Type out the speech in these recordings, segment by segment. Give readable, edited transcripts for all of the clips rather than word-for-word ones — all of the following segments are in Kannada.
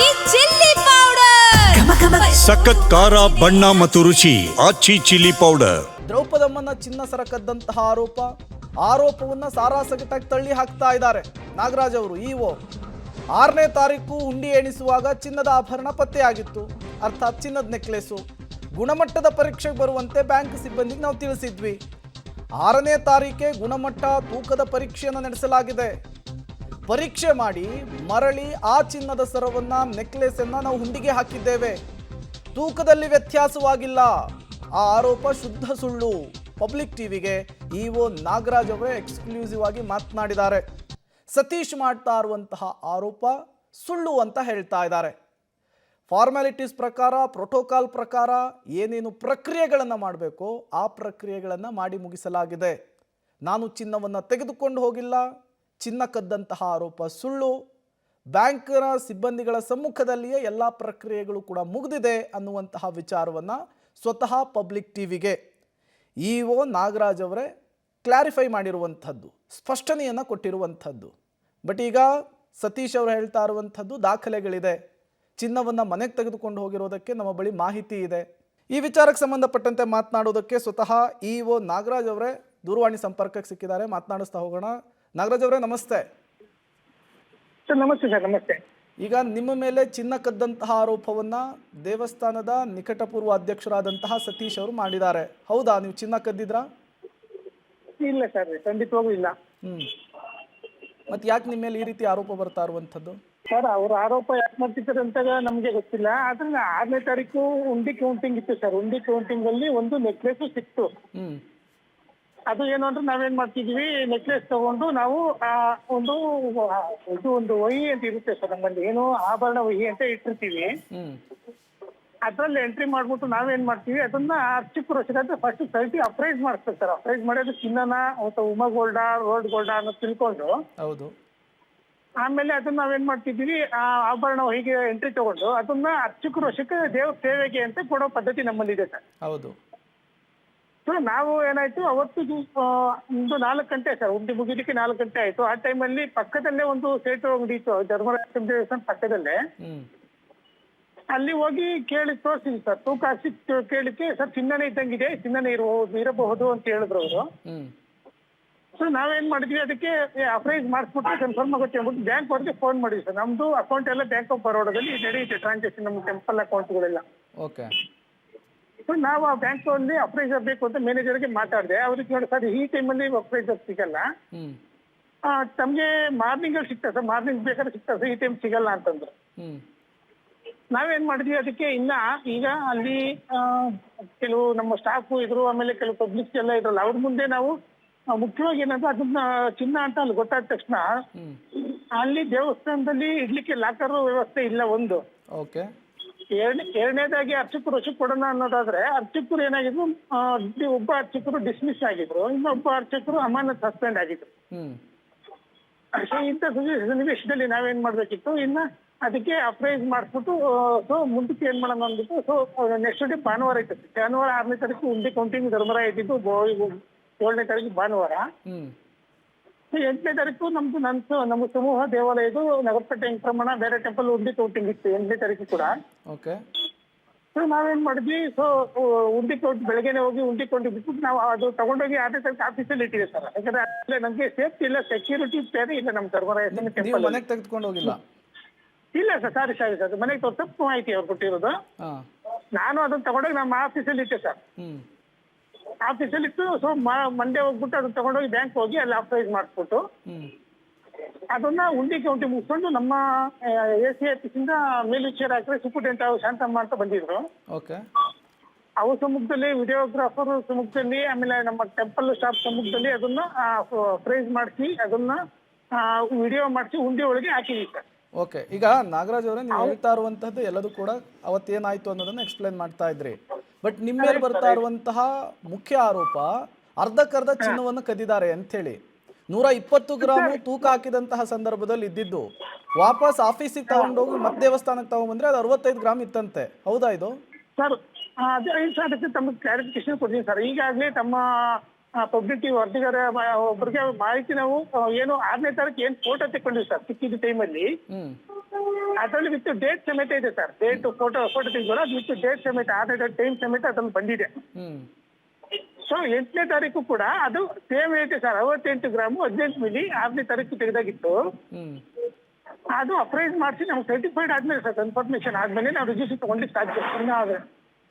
ಆಚಿ ಚಿಲ್ಲಿ ಪೌಡರ್ ಸಖತ್ ಖಾರ ಬಣ್ಣ ಮತ್ತು ರುಚಿ ಆಚಿ ಚಿಲ್ಲಿ ಪೌಡರ್. ದ್ರೌಪದಮ್ಮನ ಚಿನ್ನ ಸರಕದ್ದಂತಹ ಆರೋಪವನ್ನ ಸಾರಾಸಗಟಾಗಿ ತಳ್ಳಿ ಹಾಕ್ತಾ ಇದ್ದಾರೆ ನಾಗರಾಜ್ ಅವರು. ಇಒ 6ನೇ ತಾರೀಕು ಹುಂಡಿ ಎಣಿಸುವಾಗ ಚಿನ್ನದ ಆಭರಣ ಪತ್ತೆಯಾಗಿತ್ತು, ಅರ್ಥಾತ್ ಚಿನ್ನದ ನೆಕ್ಲೆಸು. ಗುಣಮಟ್ಟದ ಪರೀಕ್ಷೆಗೆ ಬರುವಂತೆ ಬ್ಯಾಂಕ್ ಸಿಬ್ಬಂದಿಗೆ ನಾವು ತಿಳಿಸಿದ್ವಿ. 6ನೇ ತಾರೀಕೆ ಗುಣಮಟ್ಟ ತೂಕದ ಪರೀಕ್ಷೆಯನ್ನು ನಡೆಸಲಾಗಿದೆ. ಪರೀಕ್ಷೆ ಮಾಡಿ ಮರಳಿ ಆ ಚಿನ್ನದ ಸರವನ್ನ ನೆಕ್ಲೆಸನ್ನು ನಾವು ಹುಂಡಿಗೆ ಹಾಕಿದ್ದೇವೆ. ತೂಕದಲ್ಲಿ ವ್ಯತ್ಯಾಸವಾಗಿಲ್ಲ. ಆ ಆರೋಪ ಶುದ್ಧ ಸುಳ್ಳು. ಪಬ್ಲಿಕ್ ಟಿವಿಗೆ ಇಒ ನಾಗರಾಜ್ ಅವರೇ ಎಕ್ಸ್ಕ್ಲೂಸಿವ್ ಆಗಿ ಮಾತನಾಡಿದ್ದಾರೆ. ಸತೀಶ್ ಮಾಡ್ತಾ ಇರುವಂತಹ ಆರೋಪ ಸುಳ್ಳು ಅಂತ ಹೇಳ್ತಾ ಇದ್ದಾರೆ. ಫಾರ್ಮ್ಯಾಲಿಟೀಸ್ ಪ್ರಕಾರ, ಪ್ರೋಟೋಕಾಲ್ ಪ್ರಕಾರ ಏನೇನು ಪ್ರಕ್ರಿಯೆಗಳನ್ನು ಮಾಡಬೇಕೋ ಆ ಪ್ರಕ್ರಿಯೆಗಳನ್ನು ಮಾಡಿ ಮುಗಿಸಲಾಗಿದೆ. ನಾನು ಚಿನ್ನವನ್ನು ತೆಗೆದುಕೊಂಡು ಹೋಗಿಲ್ಲ, ಚಿನ್ನ ಕದ್ದಂತಹ ಆರೋಪ ಸುಳ್ಳು, ಬ್ಯಾಂಕ್ನ ಸಿಬ್ಬಂದಿಗಳ ಸಮ್ಮುಖದಲ್ಲಿಯೇ ಎಲ್ಲ ಪ್ರಕ್ರಿಯೆಗಳು ಕೂಡ ಮುಗಿದಿದೆ ಅನ್ನುವಂತಹ ವಿಚಾರವನ್ನು ಸ್ವತಃ ಪಬ್ಲಿಕ್ ಟಿವಿಗೆ ಇಒ ನಾಗರಾಜ್ ಅವರೇ ಕ್ಲಾರಿಫೈ ಮಾಡಿರುವಂಥದ್ದು, ಸ್ಪಷ್ಟನೆಯನ್ನು ಕೊಟ್ಟಿರುವಂಥದ್ದು. ಬಟ್ ಈಗ ಸತೀಶ್ ಅವರು ಹೇಳ್ತಾ ಇರುವಂಥದ್ದು ದಾಖಲೆಗಳಿದೆ, ಚಿನ್ನವನ್ನು ಮನೆಗೆ ತೆಗೆದುಕೊಂಡು ಹೋಗಿರೋದಕ್ಕೆ ನಮ್ಮ ಬಳಿ ಮಾಹಿತಿ ಇದೆ. ಈ ವಿಚಾರಕ್ಕೆ ಸಂಬಂಧಪಟ್ಟಂತೆ ಮಾತನಾಡೋದಕ್ಕೆ ಸ್ವತಃ ಇಒ ನಾಗರಾಜ್ ಅವರೇ ದೂರವಾಣಿ ಸಂಪರ್ಕಕ್ಕೆ ಸಿಕ್ಕಿದ್ದಾರೆ. ಮಾತನಾಡಿಸ್ತಾ ಹೋಗೋಣ. ನಾಗರಾಜ್ ಅವರೇ ನಮಸ್ತೆ. ಸರ್ ನಮಸ್ತೆ. ಸರ್ ನಮಸ್ತೆ. ಈಗ ನಿಮ್ಮ ಮೇಲೆ ಚಿನ್ನ ಕದ್ದಂತಹ ಆರೋಪವನ್ನ ದೇವಸ್ಥಾನದ ನಿಕಟಪೂರ್ವ ಅಧ್ಯಕ್ಷರಾದಂತಹ ಸತೀಶ್ ಅವರು ಮಾಡಿದ್ದಾರೆ. ಹೌದಾ, ನೀವು ಚಿನ್ನ ಕದ್ದಿದ್ರಾ? ಇಲ್ಲ ಸರ್, ಖಂಡಿತವಾಗೂ ಇಲ್ಲ. ಮತ್ತೆ ಯಾಕೆ ನಿಮ್ಮ ಮೇಲೆ ಈ ರೀತಿ ಆರೋಪ ಬರ್ತಾ ಇರುವಂಥದ್ದು? ಸರ್ ಅವ್ರ ಆರೋಪ ಯಾಕೆ ಮಾಡ್ತಿದ್ದಾರೆ ಅಂತ ನಮ್ಗೆ ಗೊತ್ತಿಲ್ಲ. ಆದ್ರೆ 6ನೇ ತಾರೀಕು ಉಂಡಿ ಕೌಂಟಿಂಗ್ ಇತ್ತು ಸರ್. ಉಂಡಿ ಕೌಂಟಿಂಗ್ ಅಲ್ಲಿ ಒಂದು ನೆಕ್ಲೆಸ್ ಸಿಕ್ತು. ಅದು ಏನು ಅಂದ್ರೆ ನಾವೇನ್ ಮಾಡ್ತಿದ್ವಿ, ನೆಕ್ಲೆಸ್ ತಗೊಂಡು ನಾವು ಒಂದು ವಹಿ ಅಂತ ಇರುತ್ತೆ ಸರ್ ನಮ್ಮಲ್ಲಿ, ಏನು ಆಭರಣ ವಹಿ ಅಂತ ಇಟ್ಟಿರ್ತೀವಿ. ಅದ್ರಲ್ಲಿ ಎಂಟ್ರಿ ಮಾಡ್ಬಿಟ್ಟು ನಾವೇನ್ ಮಾಡ್ತೀವಿ, ಅದನ್ನ ಅರ್ಚಕರು ಅಂದ್ರೆ ಫಸ್ಟ್ ಸೈಟಿ ಅಪ್ರೈಸ್ ಮಾಡಿಸ್ತಾರೆ ಸರ್. ಅಪ್ರೈಸ್ ಮಾಡಿ ಅದು ಚಿನ್ನನ ಅಥವಾ ಉಮಾ ಗೋಲ್ಡಾ ರೋಲ್ಡ್ ಗೋಲ್ಡಾ ಅನ್ನೋ ತಿಳ್ಕೊಂಡು, ಹೌದು, ಆಮೇಲೆ ಅದನ್ನ ನಾವೇನ್ ಮಾಡ್ತಿದ್ವಿ, ಆ ಆಭರಣ ವಹಿಗೆ ಎಂಟ್ರಿ ತಗೊಂಡು ಅದನ್ನ ಅರ್ಚಕರು ವಶಕ್ಕೆ ದೇವ್ರ ಸೇವೆಗೆ ಅಂತ ಕೊಡೋ ಪದ್ಧತಿ ನಮ್ಮಲ್ಲಿದೆ ಸರ್. ಹೌದು. ಸೊ ನಾವು ಏನಾಯ್ತು, ಅವತ್ತು ಒಂದು 4 ಗಂಟೆ ಸರ್, ಉಂಡಿ ಮುಗಿಲಿಕ್ಕೆ 4 ಗಂಟೆ ಆಯ್ತು. ಆ ಟೈಮಲ್ಲಿ ಪಕ್ಕದಲ್ಲೇ ಒಂದು ಸೇಟು ಅಂಗಡಿ ಇತ್ತು, ಧರ್ಮರಾಜ ದೇವಸ್ಥಾನ ಪಕ್ಕದಲ್ಲೇ. ಅಲ್ಲಿ ಹೋಗಿ ಕೇಳಿ ತೋರಿಸಿದ್ವಿ ಸರ್. ತೂಕ ಹಾಕಿ ಕೇಳಿಕ್ಕೆ, ಸರ್ ಚಿನ್ನನೇ ಇದ್ದಂಗಿದೆ, ಚಿನ್ನನೇ ಇರಬಹುದು ಅಂತ ಹೇಳಿದ್ರು ಅವರು. ಸೊ ನಾವೇನ್ ಮಾಡಿದ್ವಿ, ಅದಕ್ಕೆ ಅಪ್ರೈಸ್ ಮಾಡಿಸ್ಬಿಟ್ಟು ಕನ್ಫರ್ಮ್ ಆಗುತ್ತೆ ಅಂದ್ಬಿಟ್ಟು ಬ್ಯಾಂಕ್ ಅವ್ರಿಗೆ ಫೋನ್ ಮಾಡಿದ್ವಿ ಸರ್. ನಮ್ದು ಅಕೌಂಟ್ ಎಲ್ಲ ಬ್ಯಾಂಕ್ ಆಫ್ ಬರೋಡದಲ್ಲಿ ನಡೆಯುತ್ತೆ ಟ್ರಾನ್ಸಾಕ್ಷನ್, ನಮ್ಮ ಟೆಂಪಲ್ ಅಕೌಂಟ್ಗಳೆಲ್ಲ. ಓಕೆ. ಸೊ ನಾವು ಆ ಬ್ಯಾಂಕ್ ಅಲ್ಲಿ ಅಪ್ರೈಸರ್ ಬೇಕು ಅಂತ ಮ್ಯಾನೇಜರ್ಗೆ ಮಾತಾಡಿದೆ. ಅವ್ರಿಗೆ ನೋಡಿ, ಸರ್ ಈ ಟೈಮಲ್ಲಿ ಅಪ್ರೈಸರ್ ಸಿಗಲ್ಲ, ತಮಗೆ ಮಾರ್ನಿಂಗ್ ಅಲ್ಲಿ ಸಿಗ್ತದೆ ಸರ್, ಮಾರ್ನಿಂಗ್ ಬೇಕಾದ್ರೆ ಸಿಗ್ತದೆ, ಈ ಟೈಮ್ ಸಿಗಲ್ಲ ಅಂತಂದ್ರು. ನಾವೇನ್ ಮಾಡಿದ್ವಿ, ಅದಕ್ಕೆ ಈಗ ಅಲ್ಲಿ ಕೆಲವು ನಮ್ಮ ಸ್ಟಾಫ್ ಇದ್ರು, ಆಮೇಲೆ ಕೆಲವು ಪಬ್ಲಿಕ್ಸ್ ಎಲ್ಲ ಇದ್ರಲ್ಲ, ಅವ್ರ ಮುಂದೆ ನಾವು ಮುಖ್ಯವಾಗಿ ಏನಂದ್ರೆ ಅದನ್ನ ಚಿನ್ನ ಅಂತ ಅಲ್ಲಿ ಗೊತ್ತಾದ ತಕ್ಷಣ ಅಲ್ಲಿ ದೇವಸ್ಥಾನದಲ್ಲಿ ಇಡ್ಲಿಕ್ಕೆ ಲಾಕರ್ ವ್ಯವಸ್ಥೆ ಇಲ್ಲ ಒಂದು. ಓಕೆ. ಎರಡನೇದಾಗಿ ಅರ್ಚಕರು ವಶಕ್ಕೆ ಕೊಡೋಣ ಅನ್ನೋದಾದ್ರೆ, ಅರ್ಚಕರು ಏನಾಗಿದ್ರು, ಒಬ್ಬ ಅರ್ಚಕರು ಡಿಸ್ಮಿಸ್ ಆಗಿದ್ರು, ಇನ್ನೊಬ್ಬ ಅರ್ಚಕರು ಅಮಾನತ್ ಸಸ್ಪೆಂಡ್ ಆಗಿದ್ರು. ಇಂಥ ಸನ್ನಿವೇಶದಲ್ಲಿ ನಾವೇನ್ ಮಾಡ್ಬೇಕಿತ್ತು, ಅದಕ್ಕೆ ಅಪ್ರೈಸ್ ಮಾಡಿಸ್ಬಿಟ್ಟು ಸೊ ಮುಂದಕ್ಕೆ ಏನ್ ಮಾಡೋಣ ಅಂದ್ಬಿಟ್ಟು, ಸೊ ನೆಕ್ಸ್ಟ್ ಡೇ ಭಾನುವಾರ ಇತ್ತು. ಭಾನುವಾರ 6ನೇ ತಾರೀಕು ಉಂಡಿ ಕೌಂಟಿಂಗ್ ಧರ್ಮರಾಯ ಇದ್ದಿದ್ದು, 7ನೇ ತಾರೀಕು ಭಾನುವಾರ. 8ನೇ ತಾರೀಕು ನಮ್ಮ ಸಮೂಹ ದೇವಾಲಯದು ನಗರಪೇಟೆ ಪ್ರಮಾಣ ಬೇರೆ ಟೆಂಪಲ್ ಉಂಡಿ ಕೌಂಟಿಂಗ್ ಇತ್ತು 8ನೇ ತಾರೀಕು ಕೂಡ. ಓಕೆ. ಸೊ ನಾವೇನ್ ಮಾಡಿದ್ವಿ, ಸೊ ಉಂಡಿ ಕೌಂಟ್ ಬೆಳಗ್ಗೆನೆ ಹೋಗಿ ಉಂಡಿ ಕೌಂಟಿಂಗ್ ಬಿಟ್ಬಿಟ್ಟು ನಾವು ಅದು ತಗೊಂಡೋಗಿ 6ನೇ ತಾರೀಕು ಆಫೀಸಲ್ಲಿ ಇಟ್ಟಿದೆ ಸರ್. ಯಾಕಂದ್ರೆ ನಮ್ಗೆ ಸೇಫ್ಟಿ ಇಲ್ಲ, ಸೆಕ್ಯೂರಿಟಿ ಬೇರೆ ಇಲ್ಲ ನಮ್ಮ ಧರ್ಮರಾಯ ಟೆಂಪಲ್. ಮನೆಗೆ ತೆಗೆದುಕೊಂಡು ಹೋಗಿಲ್ಲ? ಇಲ್ಲ ಸರ್, ಸಾರಿ ಸರ್, ಮನೆಗೆ ತಪ್ಪು ಮಾಹಿತಿ ಅವ್ರು ಕೊಟ್ಟಿರೋದು. ನಾನು ಅದನ್ನ ತಗೊಂಡೋಗಿ ನಮ್ಮ ಆಫೀಸಲ್ಲಿ ಇಟ್ಟೆ ಸರ್. ಆಫೀಸಲ್ಲಿ ಇಟ್ಟು, ಸೊ ಮಂಡೇ ಹೋಗ್ಬಿಟ್ಟು ಅದನ್ನ ತಗೊಂಡೋಗಿ ಬ್ಯಾಂಕ್ ಹೋಗಿ ಅಲ್ಲಿ ಅಪ್ರೈಸ್ ಮಾಡಿಸ್ಬಿಟ್ಟು ಅದನ್ನ ಉಂಡಿ ಕೌಂಟಿ ಮುಗಿಸ್ಕೊಂಡು ನಮ್ಮ ACI ಆಫೀಸಿಂದ ಮೇಲ್ವಿಚಾರಕರು ಸುಪುಟೆಂಟ್ ಶಾಂತಮ್ಮ ಅಂತ ಬಂದಿದ್ರು. ಓಕೆ. ಅವ್ರ ಸಮ್ಮುಖದಲ್ಲಿ, ವಿಡಿಯೋಗ್ರಾಫರ್ ಸಮ್ಮುಖದಲ್ಲಿ, ಆಮೇಲೆ ನಮ್ಮ ಟೆಂಪಲ್ ಸ್ಟಾಫ್ ಸಮ್ಮುಖದಲ್ಲಿ ಅದನ್ನ ಪ್ರೈಸ್ ಮಾಡಿಸಿ, ಅದನ್ನ ವಿಡಿಯೋ ಮಾಡಿಸಿ ಉಂಡಿ ಒಳಗೆ ಹಾಕಿದೀವಿ ಸರ್. ಓಕೆ. ಈಗ ನಾಗರಾಜ್ ಅವರೇ, ನೀವು ಹೇಳ್ತಾ ಇರುವಂತಹದ್ದು ಎಲ್ಲದೂ ಕೂಡ ಅವತ್ತೇನಾಯ್ತು ಅನ್ನೋದನ್ನ ಎಕ್ಸ್ಪ್ಲೇನ್ ಮಾಡ್ತಾ ಇದ್ರಿ. ಬಟ್ ನಿಮ್ಮ ಮೇಲೆ ಬರ್ತಾ ಇರುವಂತಹ ಮುಖ್ಯ ಆರೋಪ ಅರ್ಧಕ್ಕರ್ಧ ಚಿನ್ನವನ್ನು ಕದ್ದಿದ್ದಾರೆ ಅಂಥೇಳಿ. 120 ಗ್ರಾಮ್ ತೂಕ ಹಾಕಿದಂತಹ ಸಂದರ್ಭದಲ್ಲಿ ಇದ್ದಿದ್ದು ವಾಪಸ್ ಆಫೀಸಿಗೆ ತಗೊಂಡೋಗಿ ಮತ್ತೆ ದೇವಸ್ಥಾನಕ್ಕೆ ತಗೊಂಡ್ಬಂದ್ರೆ ಅದು 65 ಗ್ರಾಮ್ ಇತ್ತಂತೆ. ಹೌದಾ ಇದು? ಸರ್ ಅದಕ್ಕೆ ತಮಗೆ ಕ್ಲಾರಿಫಿಕೇಶನ್ ಕೊಡ್ತೀನಿ ಸರ್. ಈಗಾಗಲೇ ತಮ್ಮ ಪಬ್ಲಿಕ್ ವರದಿಗಾರ ಒಬ್ಬರಿಗೆ ಮಾಹಿತಿ ನಾವು ಏನು 6ನೇ ತಾರೀಕು ಏನು ಫೋಟೋ ತಗೊಂಡಿವಿ ಸರ್ ಸಿಕ್ಕಿದ ಟೈಮಲ್ಲಿ ಅದರಲ್ಲಿ ವಿತ್ ಡೇಟ್ ಸಮೇತ ಇದೆ ಸರ್. ಡೇಟ್ ಫೋಟೋ ತೆಗೆದೋಲ್ಲ, ಅದು ವಿತ್ ಡೇಟ್ ಸಮೇತ 6ನೇ ಟೈಮ್ ಸಮೇತ ಅದ್ರಲ್ಲಿ ಬಂದಿದೆ. ಸೊ 8ನೇ ತಾರೀಕು ಕೂಡ ಅದು ಸೇಮ್ ಐತೆ ಸರ್, 68 ಗ್ರಾಮು 18 ಮಿಲಿ 6ನೇ ತಾರೀಕು ತೆಗೆದಾಗಿತ್ತು. ಅದು ಅಪ್ರೈಸ್ ಮಾಡಿಸಿ ನಮ್ಗೆ ಸರ್ಟಿಫೈಡ್ ಆದ್ಮೇಲೆ ಸರ್, ಕನ್ಫರ್ಮೇಶನ್ ಆದ್ಮೇಲೆ ನಾವು ರಿಜಿಸ್ಟ್ರಿ ತಗೊಂಡಿದ್ದು ಸಾಧ್ಯ.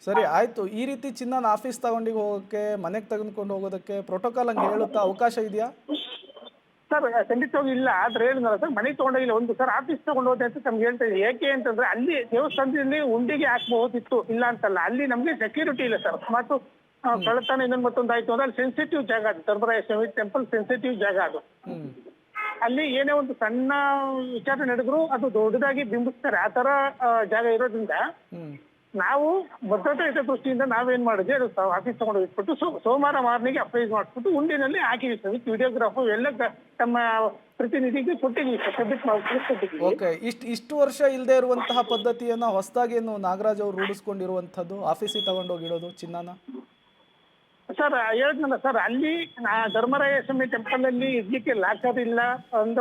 ಸರಿ, ಆಯ್ತು. ಈ ರೀತಿ ಚಿನ್ನನ ಆಫೀಸ್ ತಗೊಂಡಿಗೆ ಹೋಗೋಕ್ಕೆ, ಮನೆಗೆ ತೆಗೆದುಕೊಂಡು ಹೋಗೋದಕ್ಕೆ ಪ್ರೋಟೋಕಾಲ್ ಹಂಗೆ ಹೇಳುತ್ತಾ ಅವಕಾಶ ಇದೆಯಾ ಸರ್? ಖಂಡಿತವಾಗಿ ಇಲ್ಲ. ಆದ್ರೆ ಹೇಳಿದ್ನಲ್ಲ ಸರ್, ಮನೆಗೆ ತಗೊಂಡೋಗಿಲ್ಲ, ಒಂದು ಸರ್ ಆಫೀಸ್ ತಗೊಂಡು ಹೋದೆ ಅಂತ ನಮ್ಗೆ ಹೇಳ್ತಾ ಇದ್ದೀವಿ. ಏಕೆ ಅಂತಂದ್ರೆ ಅಲ್ಲಿ ದೇವಸ್ಥಾನದಲ್ಲಿ ಉಂಡಿಗೆ ಹಾಕಬಹುದಿತ್ತು, ಇಲ್ಲ ಅಂತಲ್ಲ. ಅಲ್ಲಿ ನಮ್ಗೆ ಸೆಕ್ಯೂರಿಟಿ ಇಲ್ಲ ಸರ್. ಮತ್ತು ಕಳ್ಳತನ ಇನ್ನೊಂದು ಮತ್ತೊಂದು ಆಯ್ತು ಅಂದ್ರೆ ಅಲ್ಲಿ ಸೆನ್ಸಿಟಿವ್ ಜಾಗ ಅದು, ಧರ್ಮರಾಯ ಸ್ವಾಮಿ ಟೆಂಪಲ್ ಸೆನ್ಸಿಟಿವ್ ಜಾಗ ಅದು. ಅಲ್ಲಿ ಏನೇ ಒಂದು ಸಣ್ಣ ವಿಚಾರ ನಡೆದ್ರು ಅದು ದೊಡ್ಡದಾಗಿ ಬಿಂಬಿಸ್ತಾರೆ, ಆ ತರ ಜಾಗ ಇರೋದ್ರಿಂದ ನಾವು ಭದ್ರತಾ ಹಿತದೃಷ್ಟಿಯಿಂದ ನಾವೇನ್ ಮಾಡಿದ್ವಿ, ಅದು ಆಫೀಸ್ ತಗೊಂಡು ಇಟ್ಬಿಟ್ಟು ಸೋಮವಾರ ಮಾರ್ನಿಂಗ್ ಅಪ್ರೈಸ್ ಮಾಡಿಸ್ಬಿಟ್ಟು ಉಂಡಿನಲ್ಲಿ ಹಾಕಿದ್ವಿ ಸರ್. ವಿಡಿಯೋಗ್ರಾಫು ಎಲ್ಲ ತಮ್ಮ ಪ್ರತಿನಿಧಿಗೆ ಕೊಟ್ಟಿದ್ವಿ ಸರ್, ಸಬ್ಮಿಟ್ ಮಾಡಿಕೊಟ್ಟಿದ್ವಿ. ಓಕೆ, ಇಷ್ಟು ವರ್ಷ ಇಲ್ಲದೆ ಇರುವಂತಹ ಪದ್ಧತಿಯನ್ನ ಹೊಸದಾಗಿ ಏನು ನಾಗರಾಜ್ ಅವರು ರೂಢಿಸ್ಕೊಂಡಿರುವಂಥದ್ದು, ಆಫೀಸಿಗೆ ತಗೊಂಡೋಗಿಡೋದು ಚಿನ್ನನ? ಸರ್ ಹೇಳಿದ್ನಲ್ಲ ಸರ್, ಅಲ್ಲಿ ಧರ್ಮರಾಯ ಸ್ವಾಮಿ ಟೆಂಪಲ್ ಅಲ್ಲಿ ಇಡ್ಲಿಕ್ಕೆ ಲಾಕರ್ ಇಲ್ಲ ಅಂತ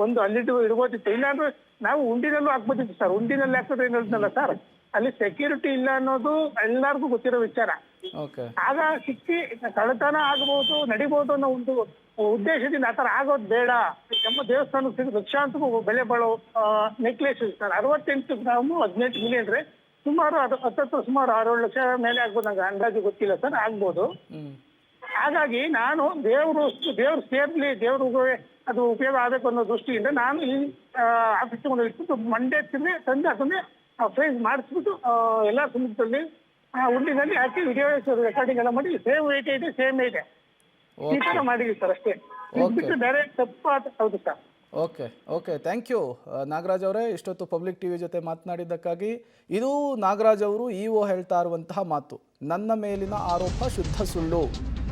ಒಂದು ಅಲ್ಲಿಟ್ಟು ಇಡ್ಬೋದಿತ್ತು. ಇಲ್ಲಾಂದ್ರೆ ನಾವು ಉಂಡಿನಲ್ಲೂ ಹಾಕ್ಬೋದಿತ್ತು ಸರ್. ಉಂಡಿನಲ್ಲಿ ಹಾಕಿದ್ರೆ ಏನ್ ಹೇಳ್ತಲ್ಲ ಸರ್, ಅಲ್ಲಿ ಸೆಕ್ಯೂರಿಟಿ ಇಲ್ಲ ಅನ್ನೋದು ಎಲ್ಲರಿಗೂ ಗೊತ್ತಿರೋ ವಿಚಾರ. ಆಗ ಸಿಕ್ಕಿ ಕಳ್ಳತನ ಆಗಬಹುದು, ನಡಿಬಹುದು ಅನ್ನೋ ಒಂದು ಉದ್ದೇಶದಿಂದ ಆತರ ಆಗೋದು ಬೇಡ. ನಮ್ಮ ದೇವಸ್ಥಾನಕ್ಕೆ ಲಕ್ಷಾಂತರ ಬೆಲೆ ಬಾಳೋ ನೆಕ್ಲೆಸ್ ಸರ್, 68 ಗ್ರಾಮು 18 ಮಿಲಿ ಅಂದ್ರೆ ಸುಮಾರು ಸುಮಾರು 6-7 ಲಕ್ಷ ಮೇಲೆ ಆಗ್ಬೋದು, ನಂಗೆ ಅಂದಾಜು ಗೊತ್ತಿಲ್ಲ ಸರ್, ಆಗ್ಬೋದು. ಹಾಗಾಗಿ ನಾನು ದೇವ್ರು ಸೇರ್ಲಿ, ದೇವ್ರಿಗೆ ಅದು ಉಪಯೋಗ ಆಗಬೇಕು ಅನ್ನೋ ದೃಷ್ಟಿಯಿಂದ ನಾನು ಈ ಆಫೀಸ್ ತಗೊಂಡು ಇಟ್ಬಿಟ್ಟು ಮಂಡ್ಯ ತಂದು ಅದನ್ನೇ ಪ್ರೈಸ್ ಮಾಡಿಸ್ಬಿಟ್ಟು ಎಲ್ಲ ಸಮುದ್ರದಲ್ಲಿ ಉಂಡಿನಲ್ಲಿ ಹಾಕಿ ವಿಡಿಯೋ ರೆಕಾರ್ಡಿಂಗ್ ಎಲ್ಲ ಮಾಡಿ ಸೇಮ್ ವೇಟ್ ಇದೆ, ಸೇಮ್ ಇದೆ, ಈ ತರ ಮಾಡಿದ್ವಿ ಸರ್ ಅಷ್ಟೇ. ಬಿಟ್ಟು ಬೇರೆ ತಪ್ಪು ಹೌದು sir. Okay, thank you Nagaraj ಅವರೇ, ಇಷ್ಟೊತ್ತು ಪಬ್ಲಿಕ್ ಟಿವಿ ಜೊತೆ ಮಾತನಾಡಿದ್ದಕ್ಕಾಗಿ. ಇದು ನಾಗರಾಜ್ ಅವರು ಇಒ ಹೇಳ್ತಾ ಇರುವಂತಹ ಮಾತು, ನನ್ನ ಮೇಲಿನ ಆರೋಪ ಶುದ್ಧ ಸುಳ್ಳು.